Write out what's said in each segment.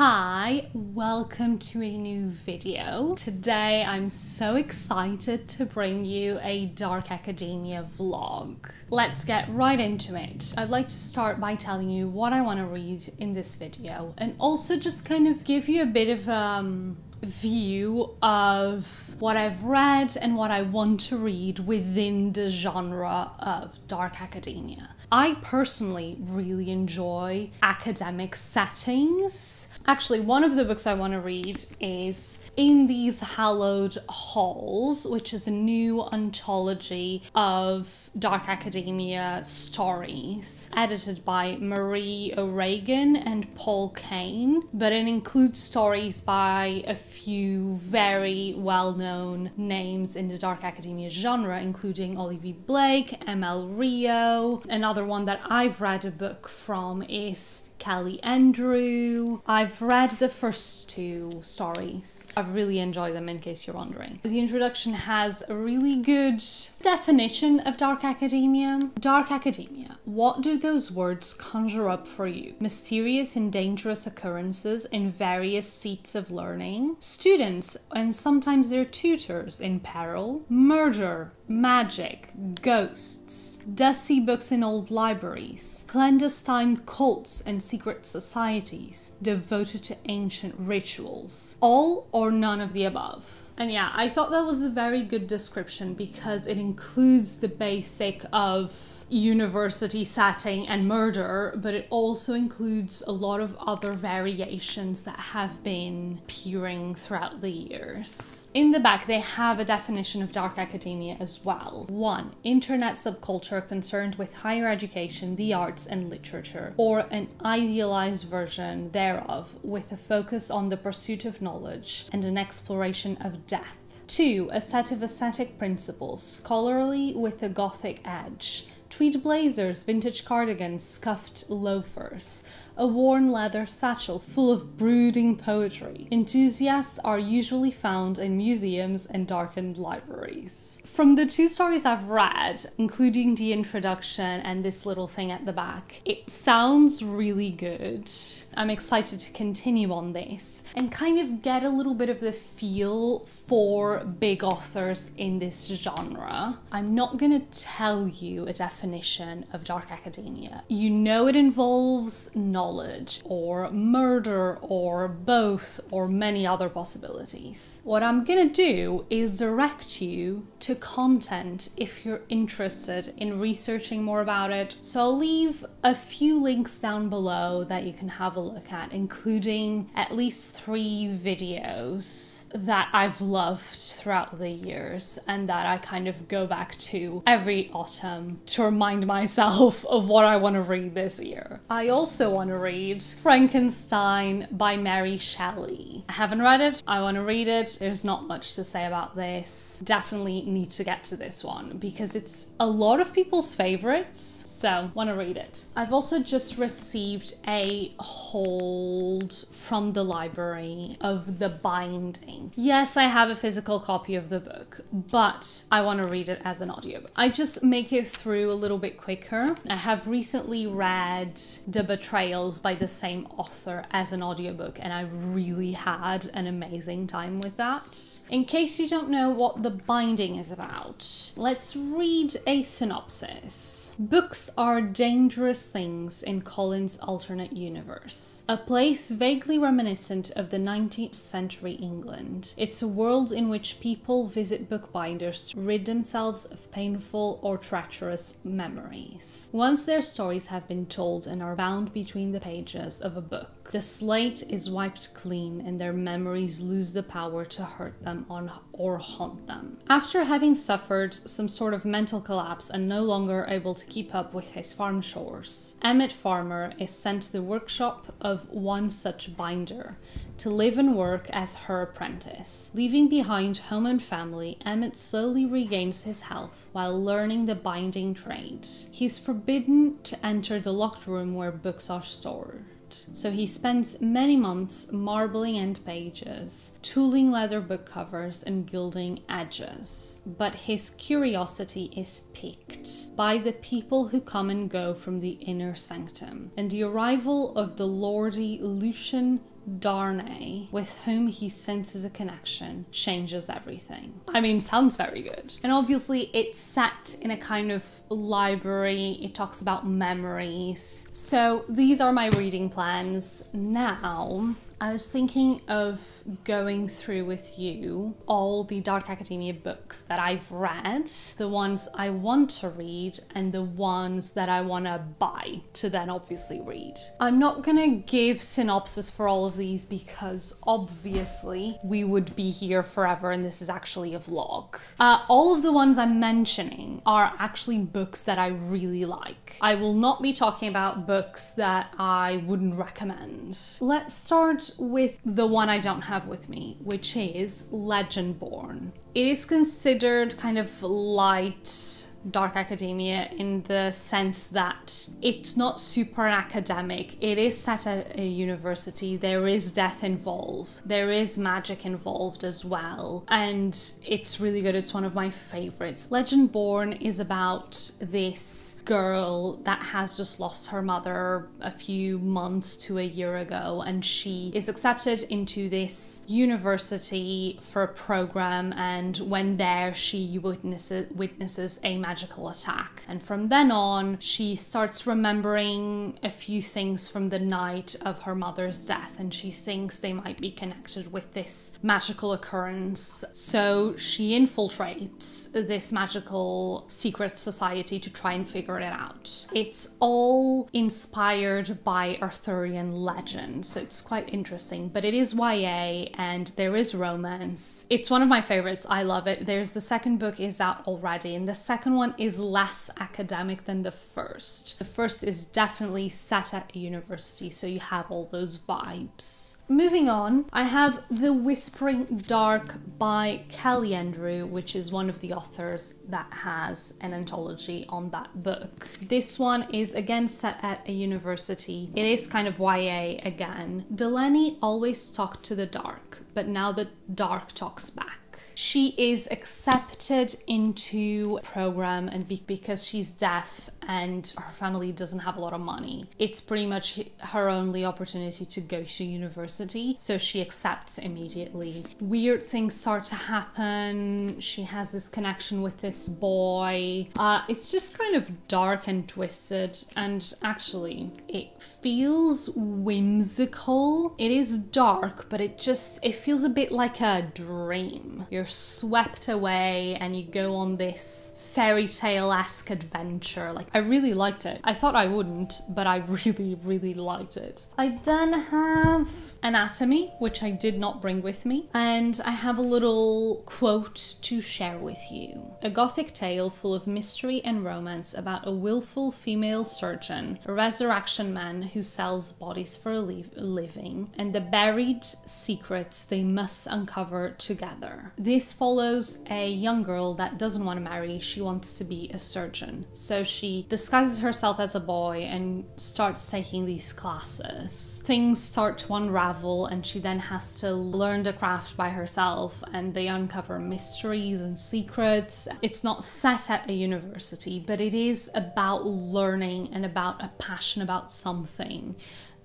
Hi, welcome to a new video. Today I'm so excited to bring you a Dark Academia vlog. Let's get right into it. I'd like to start by telling you what I want to read in this video and also just kind of give you a bit of view of what I've read and what I want to read within the genre of Dark Academia. I personally really enjoy academic settings. Actually, one of the books I want to read is In These Hallowed Halls, which is a new anthology of Dark Academia stories, edited by Marie O'Regan and Paul Kane, but it includes stories by a few very well-known names in the Dark Academia genre, including Olivie Blake, ML Rio. Another one that I've read a book from is Kelly Andrew. I've read the first two stories. I've really enjoyed them, in case you're wondering. The introduction has a really good definition of Dark Academia. Dark Academia. What do those words conjure up for you? Mysterious and dangerous occurrences in various seats of learning. Students and sometimes their tutors in peril. Murder. Magic, ghosts, dusty books in old libraries, clandestine cults and secret societies devoted to ancient rituals. All or none of the above. And yeah, I thought that was a very good description because it includes the basic of university setting and murder, but it also includes a lot of other variations that have been appearing throughout the years. In the back, they have a definition of Dark Academia as well. 1. Internet subculture concerned with higher education, the arts, and literature, or an idealized version thereof with a focus on the pursuit of knowledge and an exploration of death. 2. A set of aesthetic principles, scholarly with a Gothic edge. Tweed blazers, vintage cardigans, scuffed loafers, a worn leather satchel full of brooding poetry. Enthusiasts are usually found in museums and darkened libraries. From the two stories I've read, including the introduction and this little thing at the back, it sounds really good. I'm excited to continue on this and kind of get a little bit of the feel for big authors in this genre. I'm not gonna tell you a definition of Dark Academia. You know it involves knowledge or murder or both or many other possibilities. What I'm gonna do is direct you to content if you're interested in researching more about it. So I'll leave a few links down below that you can have a look at, including at least 3 videos that I've loved throughout the years and that I kind of go back to every autumn to remind myself of what I want to read this year. I also want to read Frankenstein by Mary Shelley. I haven't read it. I want to read it. There's not much to say about this. Definitely need to get to this one because it's a lot of people's favorites, so want to read it. I've also just received a hold from the library of the binding. Yes, I have a physical copy of the book, but I want to read it as an audiobook. I just make it through a little bit quicker. I have recently read The Betrayals by the same author as an audiobook, and I really had an amazing time with that. In case you don't know what the binding is about, let's read a synopsis. Books are dangerous things in Colin's alternate universe, a place vaguely reminiscent of the 19th century England. It's a world in which people visit bookbinders to rid themselves of painful or treacherous memories. Once their stories have been told and are bound between the pages of a book, the slate is wiped clean and their memories lose the power to hurt them or haunt them. After having suffered some sort of mental collapse and no longer able to keep up with his farm chores, Emmett Farmer is sent to the workshop of one such binder to live and work as her apprentice. Leaving behind home and family, Emmett slowly regains his health while learning the binding trade. He's forbidden to enter the locked room where books are stored. So he spends many months marbling end pages, tooling leather book covers and gilding edges. But his curiosity is piqued by the people who come and go from the inner sanctum, and the arrival of the lordy Lucian Darnay, with whom he senses a connection, changes everything. I mean, sounds very good. And obviously it's set in a kind of library. It talks about memories. So these are my reading plans. Now, I was thinking of going through with you all the Dark Academia books that I've read, the ones I want to read, and the ones that I want to buy to then obviously read. I'm not gonna give synopsis for all of these because obviously we would be here forever and this is actually a vlog. All of the ones I'm mentioning are actually books that I really like. I will not be talking about books that I wouldn't recommend. Let's start with the one I don't have with me, which is Legendborn. It is considered kind of light Dark Academia in the sense that it's not super academic. It is set at a university. There is death involved. There is magic involved as well. And it's really good. It's one of my favorites. Legendborn is about this girl that has just lost her mother a few months to a year ago, and she is accepted into this university for a program, and when there she witnesses a magical attack, and from then on she starts remembering a few things from the night of her mother's death, and she thinks they might be connected with this magical occurrence. So she infiltrates this magical secret society to try and figure it out. It's all inspired by Arthurian legend, so it's quite interesting, but it is YA and there is romance. It's one of my favorites. I love it. There's the second book is out already, and the second one is less academic than the first. The first is definitely set at a university, so you have all those vibes. Moving on, I have The Whispering Dark by Kelly Andrew, which is one of the authors that has an anthology on that book. This one is again set at a university. It is kind of YA again. Delaney always talked to the dark, but now the dark talks back. She is accepted into a program, and because she's deaf and her family doesn't have a lot of money, it's pretty much her only opportunity to go to university, so she accepts immediately. Weird things start to happen. She has this connection with this boy. It's just kind of dark and twisted, and actually it feels whimsical. It is dark, but it feels a bit like a dream. You're swept away and you go on this fairy tale-esque adventure. Like, I really liked it. I thought I wouldn't, but I really, really liked it. I then have Anatomy, which I did not bring with me, and I have a little quote to share with you. A Gothic tale full of mystery and romance about a willful female surgeon, a resurrection man who sells bodies for a living, and the buried secrets they must uncover together. This follows a young girl that doesn't want to marry. She wants to be a surgeon. So she disguises herself as a boy and starts taking these classes. Things start to unravel and she then has to learn the craft by herself, and they uncover mysteries and secrets. It's not set at a university, but it is about learning and about a passion about something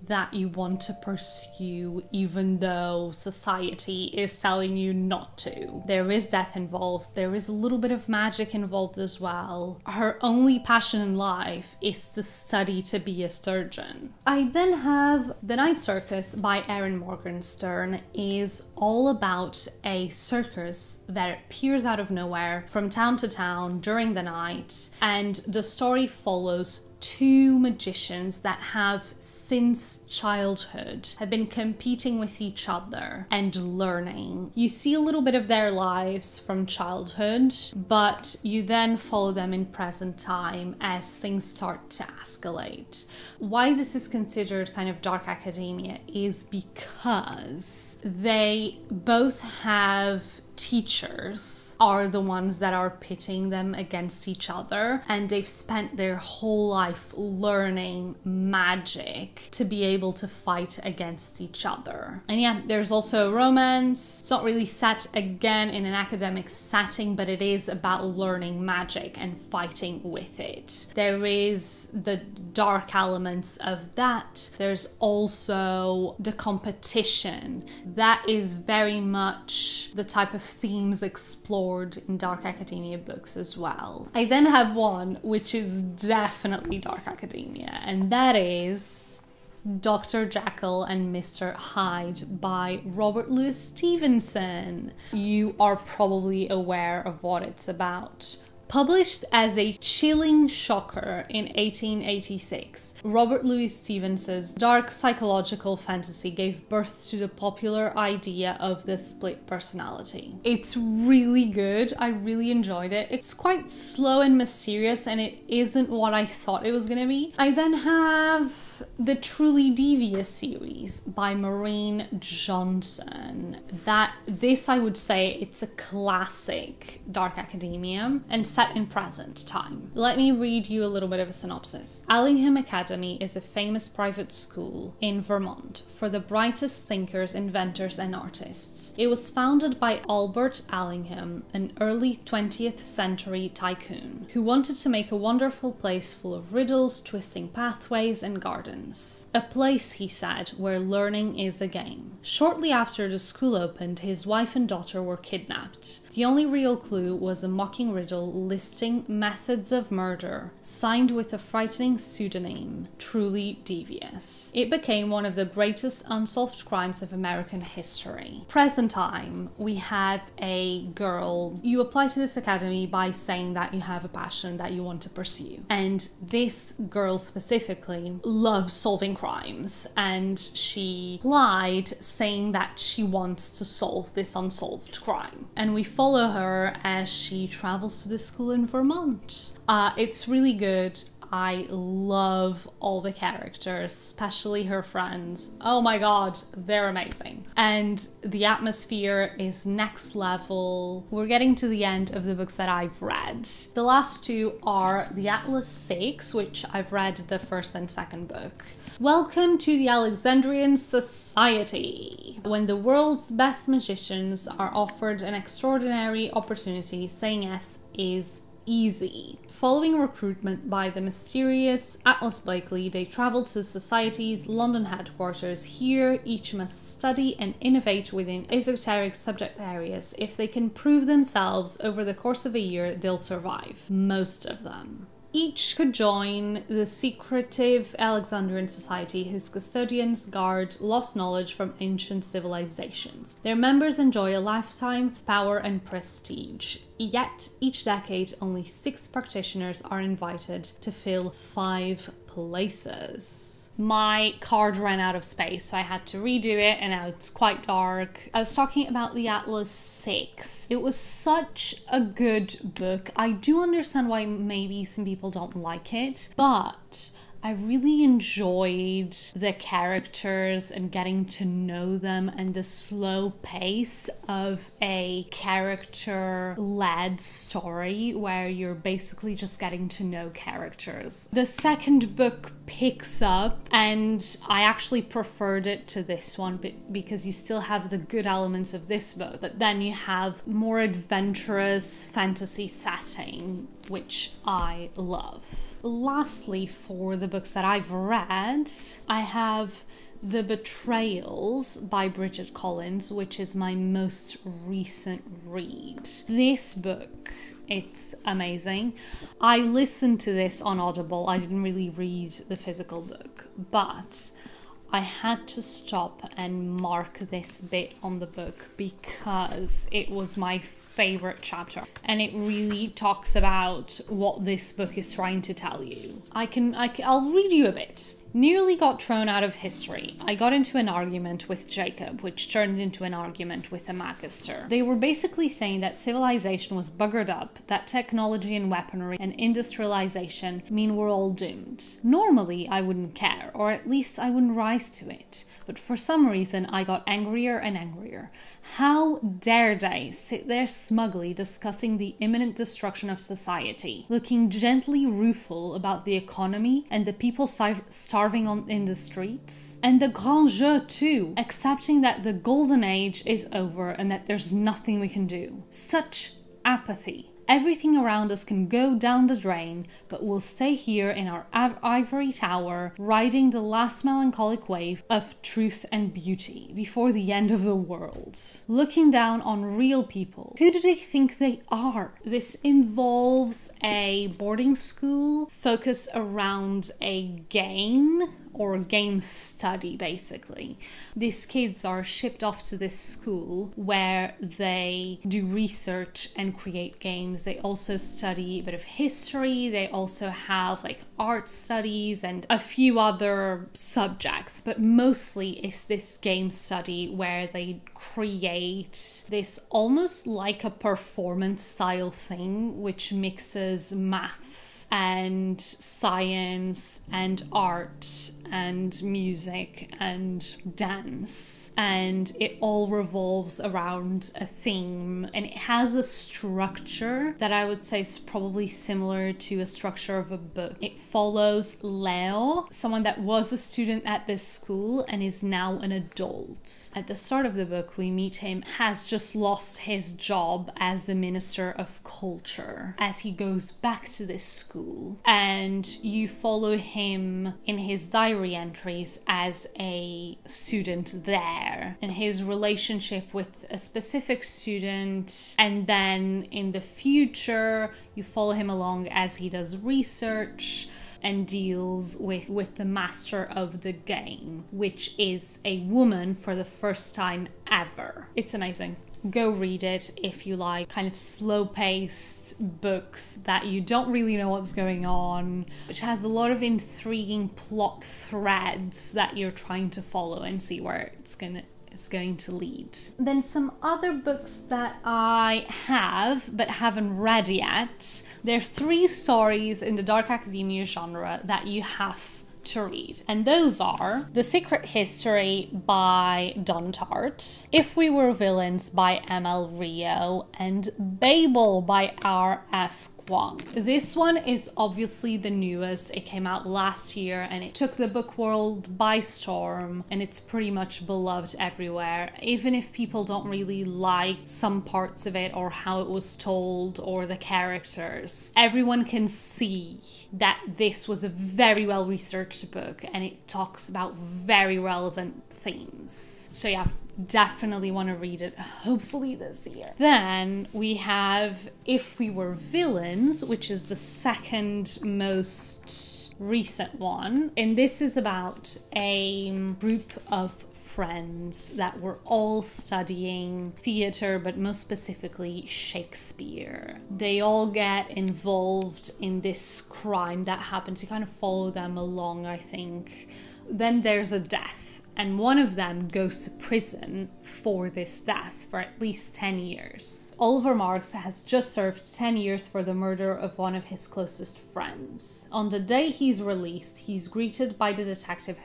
that you want to pursue even though society is telling you not to. There is death involved, there is a little bit of magic involved as well. Her only passion in life is to study to be a surgeon. I then have The Night Circus by Erin Morgenstern. Is all about a circus that appears out of nowhere from town to town during the night, and the story follows two magicians that have since childhood have been competing with each other and learning. You see a little bit of their lives from childhood, but you then follow them in present time as things start to escalate. Why this is considered kind of dark academia is because they both have teachers are the ones that are pitting them against each other, and they've spent their whole life learning magic to be able to fight against each other. And yeah, there's also romance. It's not really set again in an academic setting, but it is about learning magic and fighting with it. There is the dark elements of that. There's also the competition. That is very much the type of themes explored in Dark Academia books as well. I then have one which is definitely Dark Academia, and that is Dr. Jekyll and Mr. Hyde by Robert Louis Stevenson. You are probably aware of what it's about. Published as a chilling shocker in 1886, Robert Louis Stevenson's dark psychological fantasy gave birth to the popular idea of the split personality. It's really good. I really enjoyed it. It's quite slow and mysterious, and it isn't what I thought it was going to be. I then have the Truly Devious series by Maureen Jonhson. This I would say it's a classic Dark Academia and set in present time. Let me read you a little bit of a synopsis. Allingham Academy is a famous private school in Vermont for the brightest thinkers, inventors, and artists. It was founded by Albert Allingham, an early 20th century tycoon who wanted to make a wonderful place full of riddles, twisting pathways, and gardens. A place, he said, where learning is a game. Shortly after the school opened, his wife and daughter were kidnapped. The only real clue was a mocking riddle listing methods of murder, signed with a frightening pseudonym, Truly Devious. It became one of the greatest unsolved crimes of American history. Present time, we have a girl. You apply to this academy by saying that you have a passion that you want to pursue. And this girl specifically loves solving crimes, and she applied saying that she wants to solve this unsolved crime. And we follow her as she travels to the school in Vermont. It's really good. I love all the characters, especially her friends. Oh my god, they're amazing. And the atmosphere is next level. We're getting to the end of the books that I've read. The last two are The Atlas 6, which I've read the first and second book. Welcome to the Alexandrian Society, when the world's best magicians are offered an extraordinary opportunity, saying yes is easy. Following recruitment by the mysterious Atlas Blakely, they travel to Society's London headquarters. Here, each must study and innovate within esoteric subject areas. If they can prove themselves over the course of a year, they'll survive. Most of them. Each could join the secretive Alexandrian Society, whose custodians guard lost knowledge from ancient civilizations. Their members enjoy a lifetime of power and prestige. Yet, each decade, only 6 practitioners are invited to fill 5 places. My card ran out of space, so I had to redo it, and now it's quite dark. I was talking about the Atlas 6. It was such a good book. I do understand why maybe some people don't like it, but I really enjoyed the characters and getting to know them, and the slow pace of a character-led story where you're basically just getting to know characters. The second book picks up, and I actually preferred it to this one because you still have the good elements of this book, but then you have more adventurous fantasy setting, which I love. Lastly, for the books that I've read, I have The Betrayals by Bridget Collins, which is my most recent read. This book, it's amazing. I listened to this on Audible. I didn't really read the physical book, but I had to stop and mark this bit on the book because it was my favorite chapter, and it really talks about what this book is trying to tell you. I'll read you a bit. Nearly got thrown out of history. I got into an argument with Jacob, which turned into an argument with a magister. They were basically saying that civilization was buggered up, that technology and weaponry and industrialization mean we're all doomed. Normally, I wouldn't care, or at least I wouldn't rise to it. But for some reason, I got angrier and angrier. superior. How dare they sit there smugly discussing the imminent destruction of society, looking gently rueful about the economy and the people starving in the streets? And the grand jeu too, accepting that the golden age is over and that there's nothing we can do. Such apathy. Everything around us can go down the drain, but we'll stay here in our ivory tower, riding the last melancholic wave of truth and beauty before the end of the world. Looking down on real people. Who do they think they are? This involves a boarding school focused around a game, or game study, basically. These kids are shipped off to this school where they do research and create games. They also study a bit of history. They also have like art studies and a few other subjects, but mostly it's this game study where they create this almost like a performance style thing, which mixes maths and science and art and music and dance, and it all revolves around a theme, and it has a structure that I would say is probably similar to a structure of a book. It follows Leo, someone that was a student at this school and is now an adult. At the start of the book we meet him has just lost his job as the Minister of Culture as he goes back to this school, and you follow him in his diary entries as a student there and his relationship with a specific student, and then in the future you follow him along as he does research and deals with the master of the game, which is a woman for the first time ever. It's amazing. Go read it if you like kind of slow-paced books that you don't really know what's going on, which has a lot of intriguing plot threads that you're trying to follow and see where it's going to lead. Then some other books that I have but haven't read yet. There are 3 stories in the Dark Academia genre that you have to read, and those are The Secret History by Tart, If We Were Villains by M.L. Rio, and Babel by R.F. Kuang. This one is obviously the newest. It came out last year and it took the book world by storm, and it's pretty much beloved everywhere. Even if people don't really like some parts of it or how it was told or the characters, everyone can see that this was a very well researched book and it talks about very relevant themes. So yeah, definitely want to read it, hopefully this year. Then we have If We Were Villains, which is the second most recent one, and this is about a group of friends that were all studying theater, but most specifically Shakespeare. They all get involved in this crime that happens. You kind of follow them along, I think. Then there's a death, and one of them goes to prison for this death for at least 10 years. Oliver Marks has just served 10 years for the murder of one of his closest friends. On the day he's released, he's greeted by the detective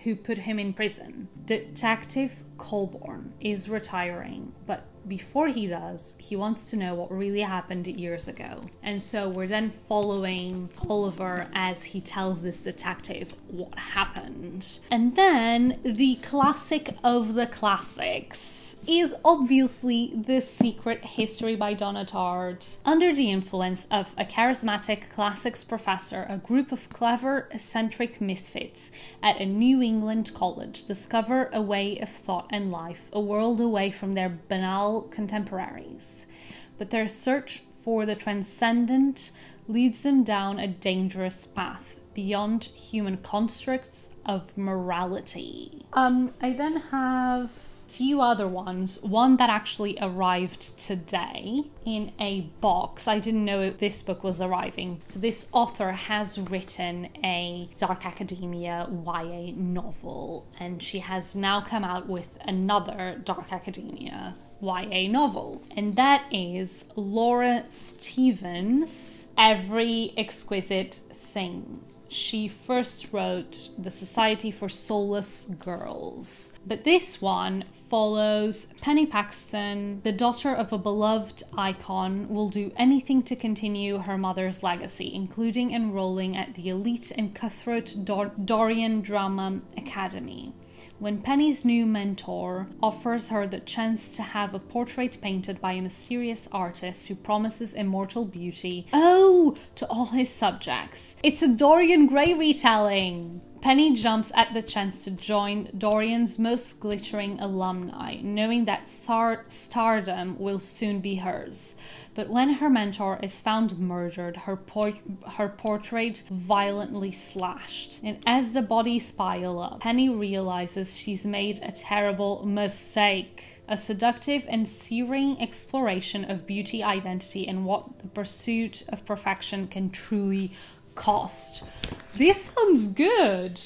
who put him in prison. Detective Colborne is retiring, but before he does, he wants to know what really happened years ago. And so we're then following Oliver as he tells this detective what happened. And then the classic of the classics is obviously The Secret History by Donna Tart. Under the influence of a charismatic classics professor, a group of clever, eccentric misfits at a New England college discover a way of thought and life, a world away from their banal contemporaries. But their search for the transcendent leads them down a dangerous path beyond human constructs of morality. I then have a few other ones. One that actually arrived today in a box. I didn't know this book was arriving. So this author has written a Dark Academia YA novel, and she has now come out with another Dark Academia YA novel, and that is Laura Stevens' Every Exquisite Thing. she first wrote The Society for Soulless Girls. But this one follows Penny Paxton, the daughter of a beloved icon, will do anything to continue her mother's legacy, including enrolling at the elite and cutthroat Dorian Drama Academy. When Penny's new mentor offers her the chance to have a portrait painted by a mysterious artist who promises immortal beauty, to all his subjects. It's a Dorian Gray retelling! Penny jumps at the chance to join Dorian's most glittering alumni, knowing that stardom will soon be hers. But when her mentor is found murdered, her portrait violently slashed. And as the bodies pile up, Penny realizes she's made a terrible mistake. A seductive and searing exploration of beauty, identity, and what the pursuit of perfection can truly cost. This sounds good.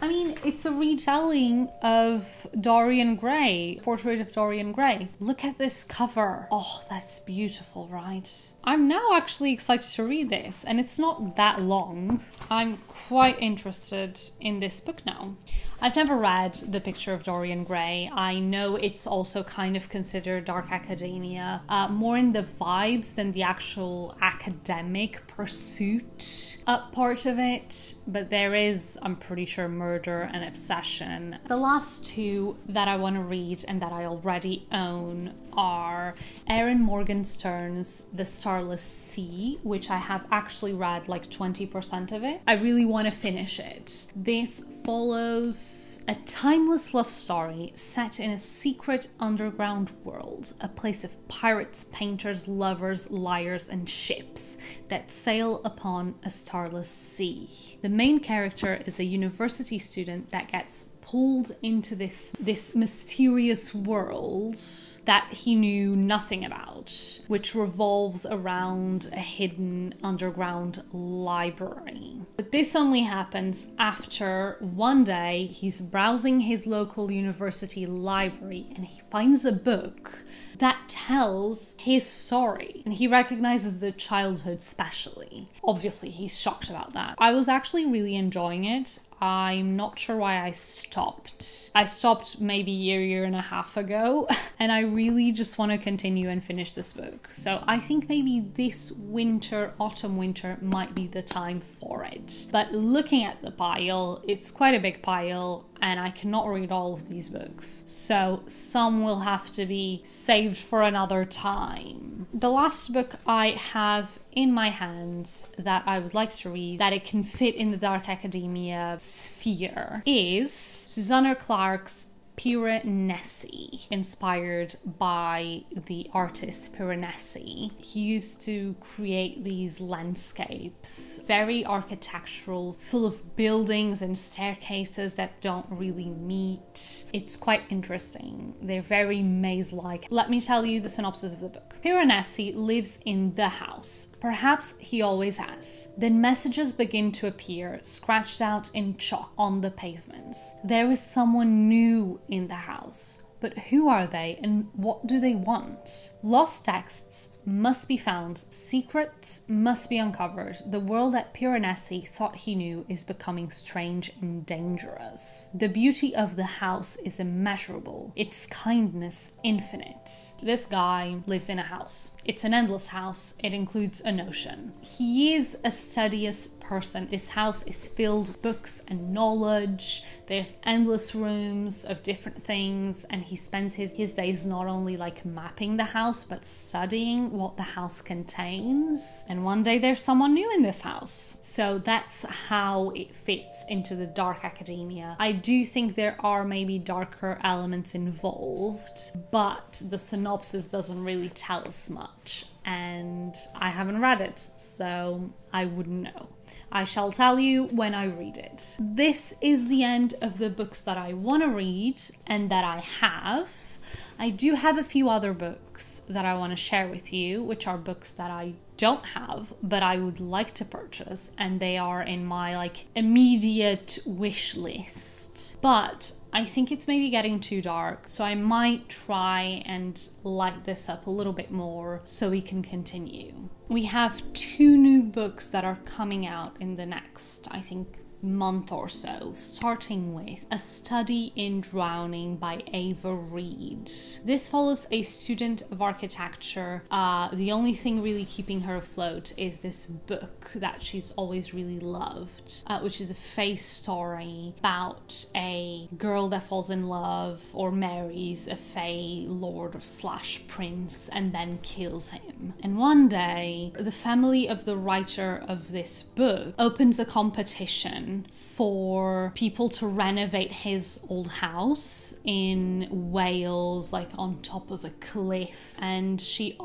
I mean, it's a retelling of Dorian Gray, Portrait of Dorian Gray. Look at this cover. Oh, that's beautiful, right? I'm now actually excited to read this, and it's not that long. I'm quite interested in this book now. I've never read The Picture of Dorian Gray. I know it's also kind of considered dark academia, more in the vibes than the actual academic pursuit part of it. But there is, I'm pretty sure, murder and obsession. The last two that I want to read and that I already own are Erin Morgenstern's The Starless Sea, which I have actually read like 20% of it. I really want to finish it. This follows a timeless love story set in a secret underground world, a place of pirates, painters, lovers, liars, and ships that sail upon a starless sea. The main character is a university student that gets pulled into this mysterious world that he knew nothing about, which revolves around a hidden underground library. But this only happens after one day he's browsing his local university library and he finds a book that tells his story, and he recognizes the childhood specially. Obviously, he's shocked about that. I was actually really enjoying it. I'm not sure why I stopped. I stopped maybe a year and a half ago, and I really just want to continue and finish this book. So I think maybe this winter, autumn, winter might be the time for it. But looking at the pile, it's quite a big pile, and I cannot read all of these books. So some will have to be saved for another time. The last book I have in my hands that I would like to read, that it can fit in the Dark Academia sphere, is Susanna Clarke's Piranesi, inspired by the artist Piranesi. He used to create these landscapes, very architectural, full of buildings and staircases that don't really meet. It's quite interesting. They're very maze-like. Let me tell you the synopsis of the book. Piranesi lives in the house. Perhaps he always has. Then messages begin to appear, scratched out in chalk on the pavements. There is someone new in the house. But who are they and what do they want? Lost texts must be found, secrets must be uncovered. The world that Piranesi thought he knew is becoming strange and dangerous. The beauty of the house is immeasurable, its kindness infinite. This guy lives in a house. It's an endless house. It includes an ocean. He is a studious person. This house is filled with books and knowledge. There's endless rooms of different things, and he spends his days not only like mapping the house but studying what the house contains. And one day there's someone new in this house. So that's how it fits into the Dark Academia. I do think there are maybe darker elements involved, but the synopsis doesn't really tell us much, and I haven't read it, so I wouldn't know. I shall tell you when I read it. This is the end of the books that I want to read and that I have. I do have a few other books that I want to share with you, which are books that I don't have, but I would like to purchase, and they are in my like immediate wish list. But I think it's maybe getting too dark, so I might try and light this up a little bit more so we can continue. We have 2 new books that are coming out in the next, I think, month or so, starting with A Study in Drowning by Ava Reed. This follows a student of architecture. The only thing really keeping her afloat is this book that she's always really loved, which is a fae story about a girl that falls in love or marries a fae lord / prince and then kills him. And one day, the family of the writer of this book opens a competition for people to renovate his old house in Wales, like on top of a cliff, and she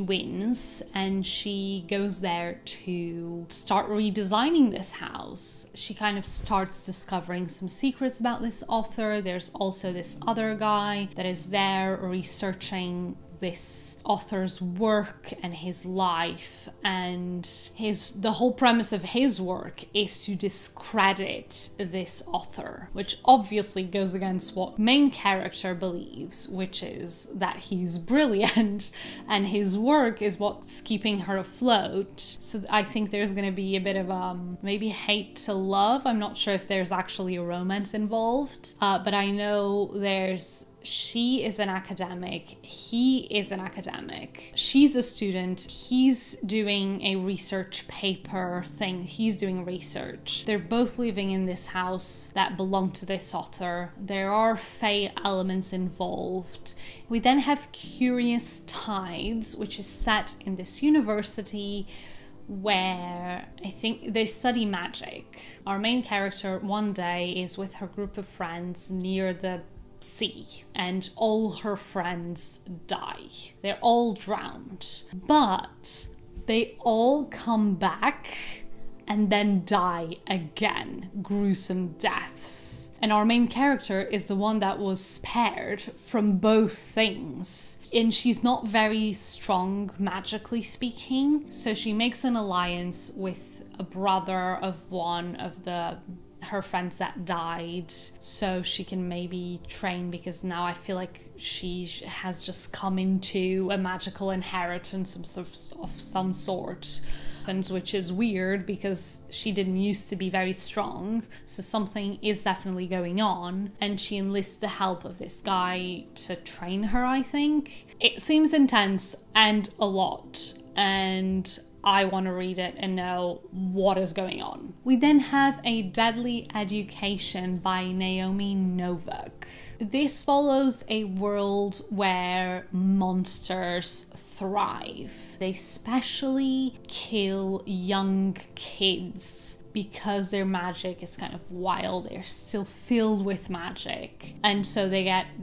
wins, and she goes there to start redesigning this house. She kind of starts discovering some secrets about this author. There's also this other guy that is there researching this author's work and his life, and the whole premise of his work is to discredit this author, which obviously goes against what main character believes, which is that he's brilliant and his work is what's keeping her afloat. So I think there's going to be a bit of maybe hate to love. I'm not sure if there's actually a romance involved, but I know she is an academic, he is an academic, she's a student, he's doing a research paper thing, he's doing research. They're both living in this house that belonged to this author. There are fae elements involved. We then have Curious Tides, which is set in this university where I think they study magic. Our main character one day is with her group of friends near the sea, and all her friends die. They're all drowned, but they all come back and then die again, gruesome deaths. And our main character is the one that was spared from both things. And she's not very strong, magically speaking, so she makes an alliance with a brother of one of her friends that died, so she can maybe train, because now I feel like she has just come into a magical inheritance of some sort, which is weird because she didn't used to be very strong, so something is definitely going on, and she enlists the help of this guy to train her, I think. It seems intense and a lot, and I want to read it and know what is going on. We then have A Deadly Education by Naomi Novak. This follows a world where monsters thrive. They specially kill young kids because their magic is kind of wild. They're still filled with magic. And so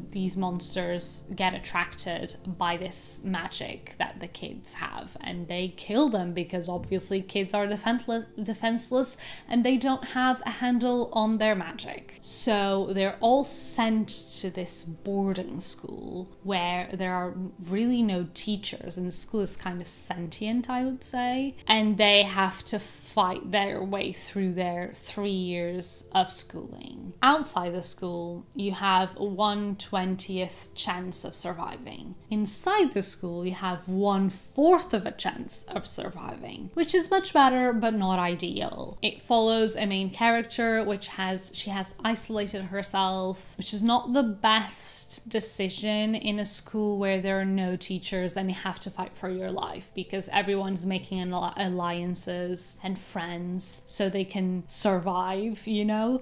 these monsters get attracted by this magic that the kids have, and they kill them because obviously kids are defenseless and they don't have a handle on their magic. So they're all sent to this boarding school where there are really no teachers, and the school is kind of sentient, I would say, and they have to fight their way through their 3 years of schooling. Outside the school, you have a 1/20th chance of surviving. Inside the school, you have 1/4 of a chance of surviving, which is much better, but not ideal. It follows a main character, she has isolated herself, which is not the best decision in a school where there are no teachers and you have to fight for your life, because everyone's making alliances and friends so they can survive,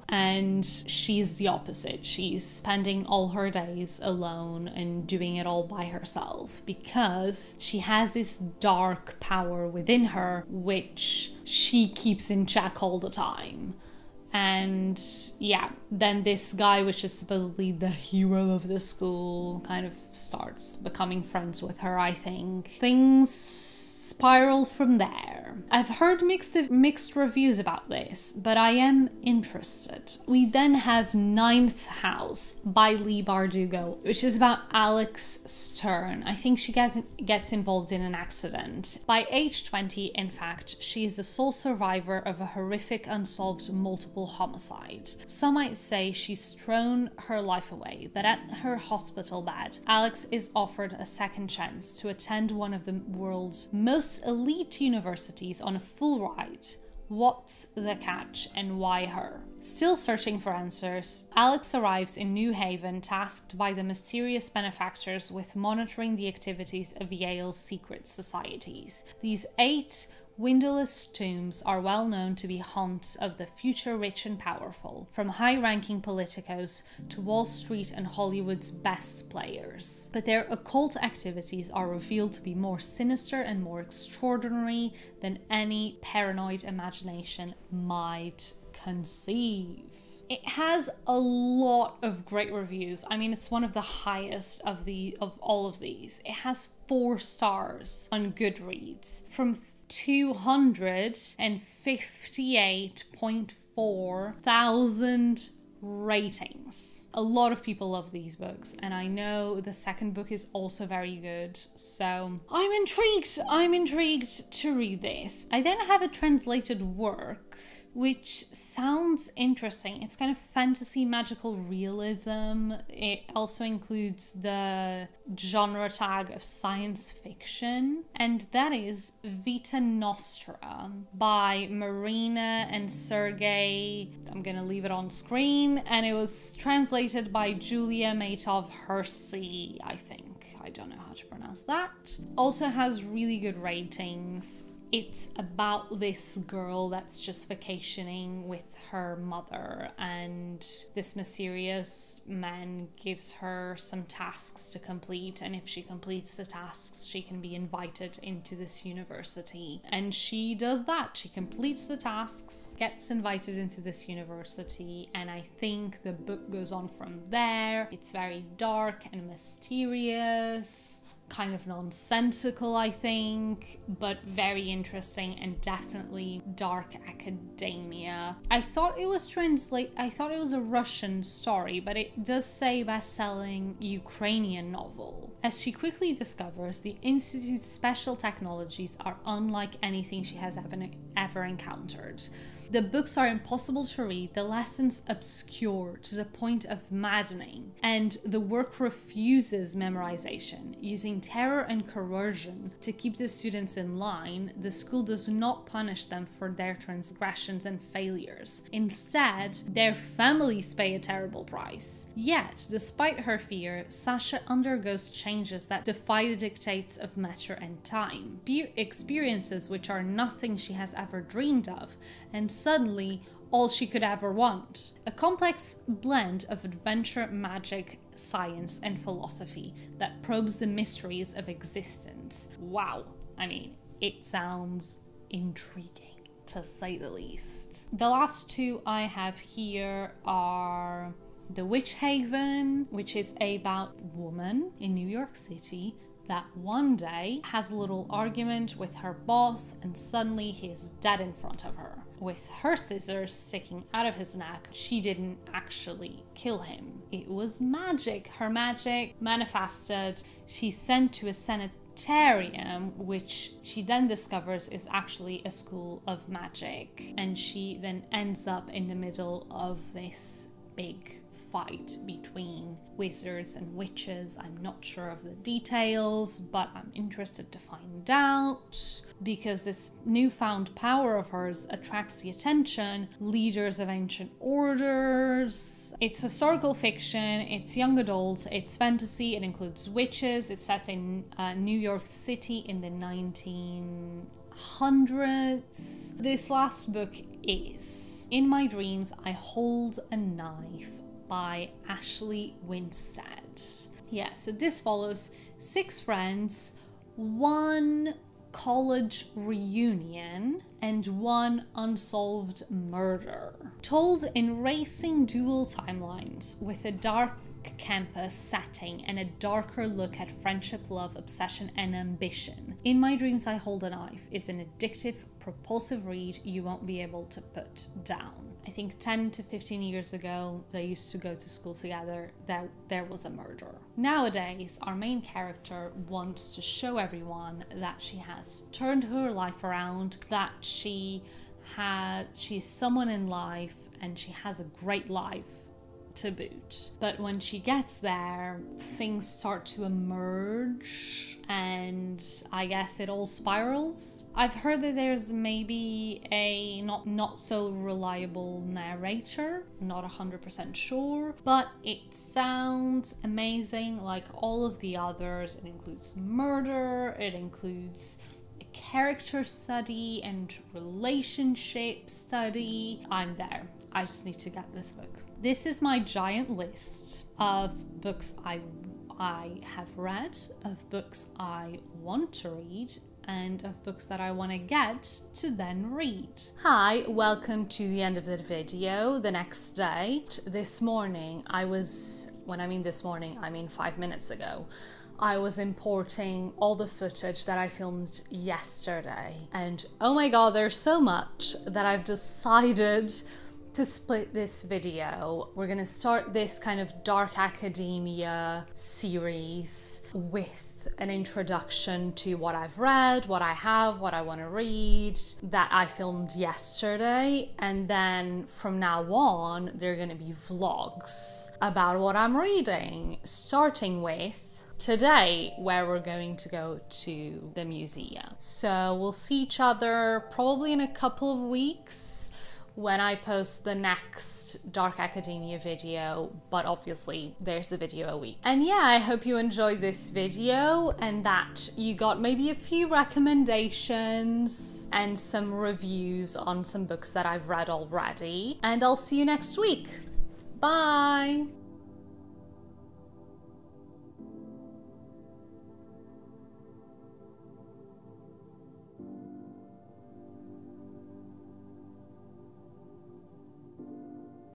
and she's the opposite. She's spending all her days alone and doing it all by herself because she has this dark power within her which she keeps in check all the time. And yeah, then this guy, which is supposedly the hero of the school, kind of starts becoming friends with her, I think. Things spiral from there. I've heard mixed reviews about this, but I am interested. We then have Ninth House by Leigh Bardugo, which is about Alex Stern. I think she gets involved in an accident. By age 20, in fact, she is the sole survivor of a horrific unsolved multiple homicide. Some might say she's thrown her life away, but at her hospital bed, Alex is offered a second chance to attend one of the world's most elite universities on a full ride. What's the catch and why her? Still searching for answers, Alex arrives in New Haven, tasked by the mysterious benefactors with monitoring the activities of Yale's secret societies. These 8 windowless tombs are well known to be haunts of the future rich and powerful, from high-ranking politicos to Wall Street and Hollywood's best players. But their occult activities are revealed to be more sinister and more extraordinary than any paranoid imagination might conceive. It has a lot of great reviews. I mean, it's one of the highest of all of these. It has 4 stars on Goodreads from 258.4 thousand ratings. A lot of people love these books, and I know the second book is also very good, so I'm intrigued to read this. I then have a translated work which sounds interesting. It's kind of fantasy magical realism. It also includes the genre tag of science fiction, and that is Vita Nostra by Marina and Sergei. I'm gonna leave it on screen, and it was translated by Julia Matov-Hersey, I think. I don't know how to pronounce that. Also has really good ratings. It's about this girl that's just vacationing with her mother, and this mysterious man gives her some tasks to complete, and if she completes the tasks, she can be invited into this university. And she does that. She completes the tasks, gets invited into this university, and I think the book goes on from there. It's very dark and mysterious, kind of nonsensical, I think, but very interesting, and definitely Dark Academia. I thought it was a Russian story, but it does say best-selling Ukrainian novel. As she quickly discovers, the Institute's special technologies are unlike anything she has ever encountered. The books are impossible to read, the lessons obscure to the point of maddening, and the work refuses memorization. Using terror and coercion to keep the students in line, the school does not punish them for their transgressions and failures. Instead, their families pay a terrible price. Yet, despite her fear, Sasha undergoes changes that defy the dictates of matter and time. Experiences which are nothing she has ever dreamed of, and suddenly all she could ever want. A complex blend of adventure, magic, science, and philosophy that probes the mysteries of existence. Wow. I mean, it sounds intriguing, to say the least. The last 2 I have here are The Witch Haven, which is about a woman in New York City that one day has a little argument with her boss, and suddenly he's dead in front of her, with her scissors sticking out of his neck. She didn't actually kill him. It was magic. Her magic manifested. She's sent to a sanitarium, which she then discovers is actually a school of magic. And she then ends up in the middle of this big fight between wizards and witches. I'm not sure of the details, but I'm interested to find out, because this newfound power of hers attracts the attention leaders of ancient orders. It's historical fiction, it's young adult, it's fantasy, it includes witches, it's set in New York City in the 1900s. This last book is In My Dreams I Hold a Knife by Ashley Winstead. Yeah, so this follows 6 friends, one college reunion and one unsolved murder, told in racing dual timelines with a dark campus setting and a darker look at friendship, love, obsession, and ambition. In My Dreams I Hold a Knife is an addictive, propulsive read you won't be able to put down. I think 10 to 15 years ago, they used to go to school together, that there was a murder. Nowadays, our main character wants to show everyone that she has turned her life around, that she's someone in life and she has a great life to boot. But when she gets there, things start to emerge and I guess it all spirals. I've heard that there's maybe a not so reliable narrator, not 100% sure, but it sounds amazing like all of the others. It includes murder, it includes a character study and relationship study. I'm there. I just need to get this book. This is my giant list of books I have read, of books I want to read, and of books that I want to get to then read. Hi, welcome to the end of the video, the next day. This morning, when I mean this morning, I mean 5 minutes ago, I was importing all the footage that I filmed yesterday. And oh my god, there's so much that I've decided to split this video. We're gonna start this kind of Dark Academia series with an introduction to what I've read, what I have, what I want to read, that I filmed yesterday, and then from now on they're gonna be vlogs about what I'm reading, starting with today, where we're going to go to the museum. So we'll see each other probably in a couple of weeks when I post the next Dark Academia video, but obviously there's a video a week. And yeah, I hope you enjoyed this video and that you got maybe a few recommendations and some reviews on some books that I've read already. And I'll see you next week. Bye!